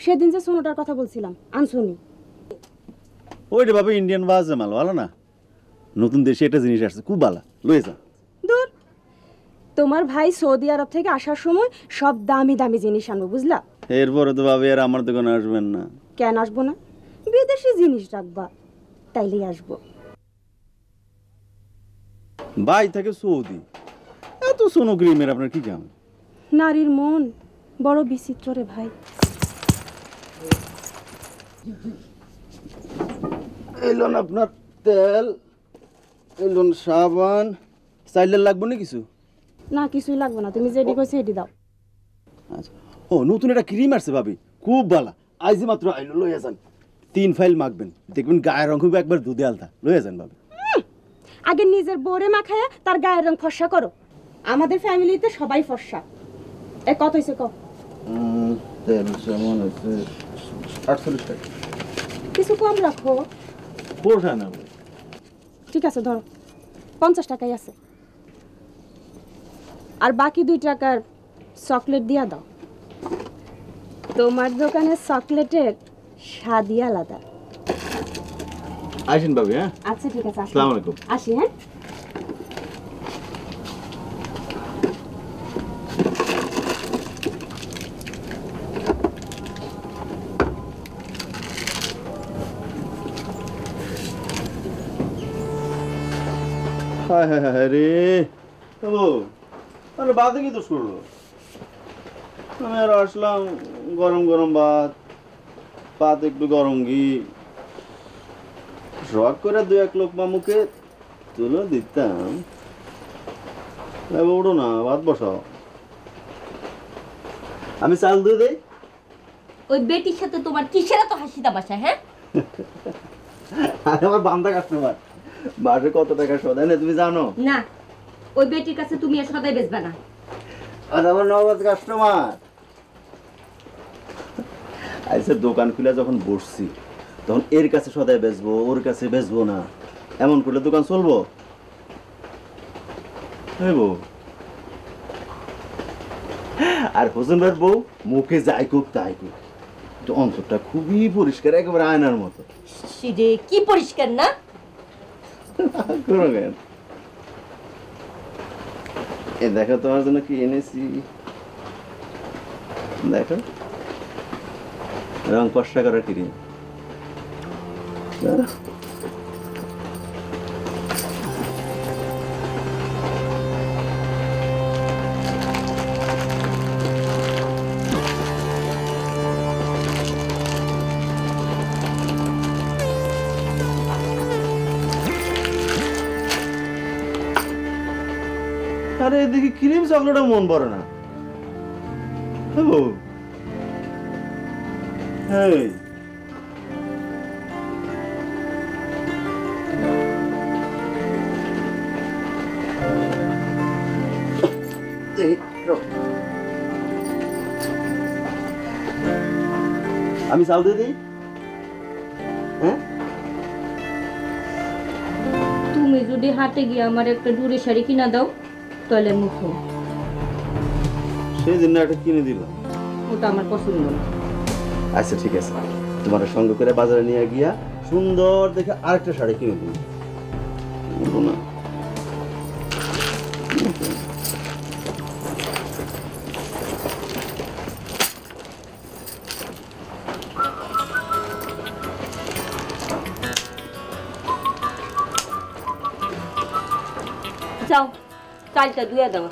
সেদিন যে সোনোটার কথা বলছিলাম আনসুনি। ওইটা বাবা ইন্ডিয়ান বাজে মাল ভালো না, নতুন দেশে একটা জিনিস আসছে খুব ভালো, লয়ে যা। দূর, তোমার ভাই সৌদি আরব থেকে আসার সময় সব দামি দামি জিনিস আনবো, বুঝলা? এরপরে তো ভাবি আর আমার দোকানে আসবেন না। কেন আসবো না? বিদেশি জিনিস রাখবা, তাইলেই আসবো। ভাই থাকে সৌদি, এত সোনো ক্রিমের আপনার কি কাম? নারীর মন বড় বিচিত্র রে ভাই। এলন আপনার তেল, এলন সাবান, সাইলের লাগবে না কিছু? না কিছুই লাগবে না, তুমি যেটি কইছো এটি দাও। আচ্ছা, ও নতুন একটা ক্রিম আসছে ভাবি, খুব ভালো, আইজি মাত্র আইলো, লয়ে যান। 3 ফাইল মাখবেন, দেখবেন গায়ের রং খুব একবার দুধে আলতা, লয়ে যান ভাবি। আগে নিজের বউরে মাখায়া তার গায়ের রং ফর্সা করো। আমাদের ফ্যামিলিতে সবাই ফর্সা। এ কত হইছে কও? তেল সাবান হচ্ছে 48 টাকা। কিছু কম রাখো। পোষা না ঠিক আছে ধরো, 50 টাকাই আছে। আর বাকি 2 টাকার চকলেট দিয়া দাও। তোমার দোকানের চকলেটের স্বাদই আলাদা। আসেন ভাবি। হ্যাঁ, আচ্ছা ঠিক আছে, আসসালামু আলাইকুম। আসি। হ্যাঁ, হায় হায় হায় রে, ও তাহলে বাদে কি দোষ করলো? আমি আর আসলাম, গরম গরম ভাত, ভাত একটু গরম ঘি, শখ করে 2-1 লোকমা মুখে তুলে দিতাম। উঠো না, ভাত বসাও, আমি চাল দিয়ে দেই। ওই বেটির সাথে তোমার কিসের এত হাসি তামাশা? হ্যাঁ, আরে আমার বান্দা কাস্টমার, মাসে কত টাকা সদায় না তুমি জানো? না ওই বেটির কাছে তুমি আর সদাই বেচবে না। আর আমার নবাব কাস্টমার। আইসে দোকান খুলে যখন বসছি তখন এর কাছে সদাই বেচবো, ওর কাছে বেচবো না, এমন করলে দোকান চলবো? বউ আর হোসেন ভাইয়ের বউ মুখে যাই খুব তাই খুব, অন্তরটা খুবই পরিষ্কার, একেবারে আয়নার মতো। রে কি পরিষ্কার না? কোনো জ্ঞান। এ দেখো তোমার জন্য কি এনেছি, দেখো, রং কষা করা ক্রিম। আরে এদিকে ক্রিম চকলেটও মন পড়ে না। এই আমি চাল দিয়ে দিই। হ্যাঁ, তুমি যদি হাটে গিয়ে আমার একটা ডুরে শাড়ি কিনা দাও তাহলে মুখো, সেই জন্য একটা কিনে দিলাম। ওটা আমার পছন্দ না। আচ্ছা ঠিক আছে, তোমার সঙ্গে করে বাজারে নিয়ে গিয়া সুন্দর দেখে আরেকটা শাড়ি কিনে দিই। না যাও, চালটা ধুয়ে দাও।